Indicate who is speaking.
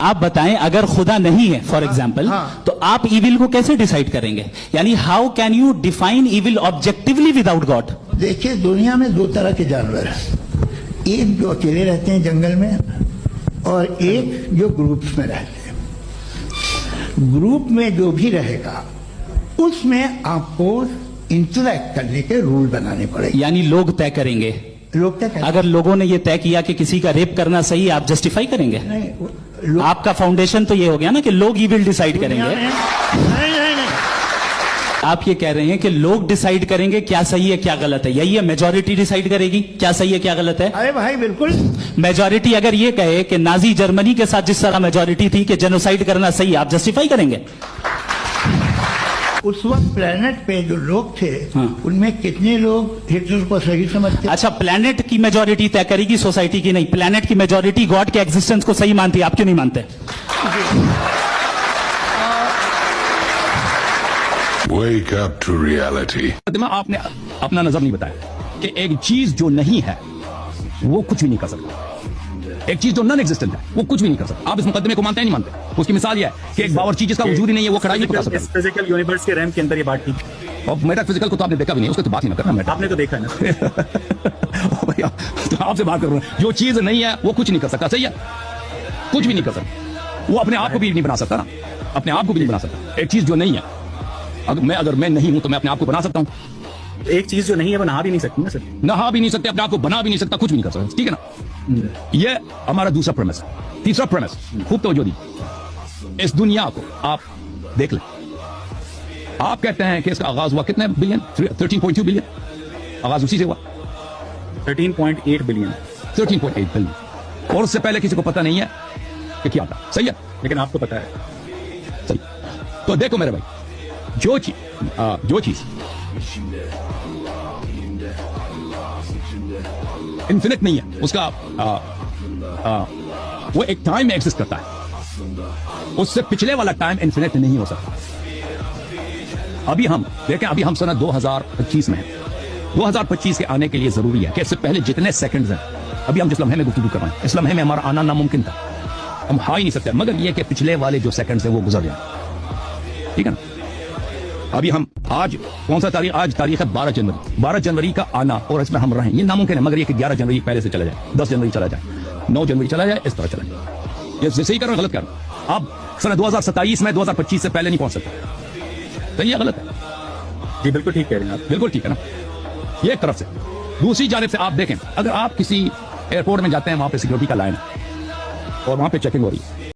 Speaker 1: आप बताएं, अगर खुदा नहीं है फॉर एग्जाम्पल, तो आप इविल को कैसे डिसाइड करेंगे? यानी how can you define evil objectively without God?
Speaker 2: देखिए, दुनिया में दो तरह के जानवर हैं, एक जो अकेले रहते हैं जंगल में और एक जो ग्रुप्स में रहते हैं। ग्रुप में जो भी रहेगा उसमें आपको इंटरैक्ट करने के रूल बनाने पड़ेंगे।
Speaker 1: यानी लोग तय करेंगे?
Speaker 2: लोग तय करेंगे।
Speaker 1: अगर लोगों ने ये तय किया कि किसी का रेप करना सही है, आप जस्टिफाई करेंगे?
Speaker 2: नहीं,
Speaker 1: आपका फाउंडेशन तो ये हो गया ना कि लोग ही विल डिसाइड करेंगे।
Speaker 2: नहीं,
Speaker 1: आप ये कह रहे हैं कि लोग डिसाइड करेंगे क्या सही है क्या गलत है, यही है? मेजॉरिटी डिसाइड करेगी क्या सही है क्या गलत है?
Speaker 2: अरे भाई बिल्कुल।
Speaker 1: मेजॉरिटी अगर ये कहे कि नाजी जर्मनी के साथ जिस तरह मेजॉरिटी थी कि जेनोसाइड करना सही, आप जस्टिफाई करेंगे?
Speaker 2: उस वक्त प्लेनेट पे जो लोग थे, उनमें कितने लोग हिटलर को सही समझते?
Speaker 1: अच्छा, प्लेनेट की मेजॉरिटी तय करेगी, सोसाइटी की नहीं। प्लेनेट की मेजॉरिटी गॉड के एग्जिस्टेंस को सही मानती है, आप क्यों नहीं मानते?
Speaker 3: Wake up to reality.
Speaker 4: आपने अपना नजर नहीं बताया कि एक चीज जो नहीं है वो कुछ भी नहीं कर सकता, एक चीज जो नॉन एग्जिस्टेंट है वो कुछ भी नहीं कर सकता। आप इस मुकदमे को मानते हैं नहीं मानते? उसकी मिसाल यह है कि एक बावर्ची जिसका वजूद ही नहीं है वो कढ़ाई नहीं पका सकता।
Speaker 5: फिजिकल यूनिवर्स के रैम के अंदर ये बात थी।
Speaker 4: और मेटाफिजिकल को तो आपने देखा भी नहीं, उसकी तो बात ही ना करना।
Speaker 5: आपने तो देखा है ना।
Speaker 4: भैया तो आपसे बात कर रहा हूँ, जो चीज नहीं है वो कुछ नहीं कर सकता, सही है? कुछ भी नहीं कर सकता। वो अपने आप को भी नहीं बना सकता ना, अपने आप को भी नहीं बना सकता। एक चीज जो नहीं है, अगर मैं नहीं हूं तो मैं अपने आप को बना सकता हूं।
Speaker 5: एक चीज जो नहीं है वो नहा भी नहीं सकती ना सर।
Speaker 4: नहा भी नहीं सकते, अपने आप को बना भी नहीं सकता, कुछ भी नहीं कर सकता, ठीक है ना? ये हमारा दूसरा प्रेमिस। तीसरा प्रेमिस, खूब तवज्जो दी। इस दुनिया को आप देख लें, आप कहते हैं कि इसका आगाज हुआ कितने बिलियन? 13.2 बिलियन आगाज उसी से हुआ।
Speaker 5: 13.8 बिलियन।
Speaker 4: 13.8 बिलियन। और उससे पहले किसी को पता नहीं है कि क्या था, सही है?
Speaker 5: लेकिन आपको पता है।
Speaker 4: सही। तो देखो मेरे भाई, जो चीज इन्फिनिट नहीं है, उसका वो एक टाइम में एग्जिस्ट करता है, उससे पिछले वाला टाइम इन्फिनिट नहीं हो सकता। अभी हम देखें, अभी हम सन 2025 में हैं। 2025 के आने के लिए जरूरी है कि इससे पहले जितने सेकंड्स हैं, अभी हम जिस लम्हे में गुफ्तगू कर रहे हैं, इस लम्हे में हमारा आना नामुमकिन था, हम आ ही नहीं सकते, मगर ये कि पिछले वाले जो सेकंड्स हैं वो गुजर जाए, ठीक है ना? अभी हम आज कौन सा तारीख? आज तारीख है 12 जनवरी। 12 जनवरी का आना और इसमें हम रहें, ये नामुमकिन है। मगर ये कि 11 जनवरी पहले से चला जाए, 10 जनवरी चला जाए, 9 जनवरी चला जाए, इस तरह चला जाए। ये सही कर रहे हो गलत कर रहे हो? आप सन 2027 में 2025 से पहले नहीं पहुंच सकते। सही है गलत है?
Speaker 5: जी बिल्कुल ठीक कह रहे हैं आप।
Speaker 4: बिल्कुल ठीक है ना? ये एक तरफ से। दूसरी जानिब से आप देखें, अगर आप किसी एयरपोर्ट में जाते हैं, वहां पे सिक्योरिटी का लाइन है और वहां पे चेकिंग हो रही है,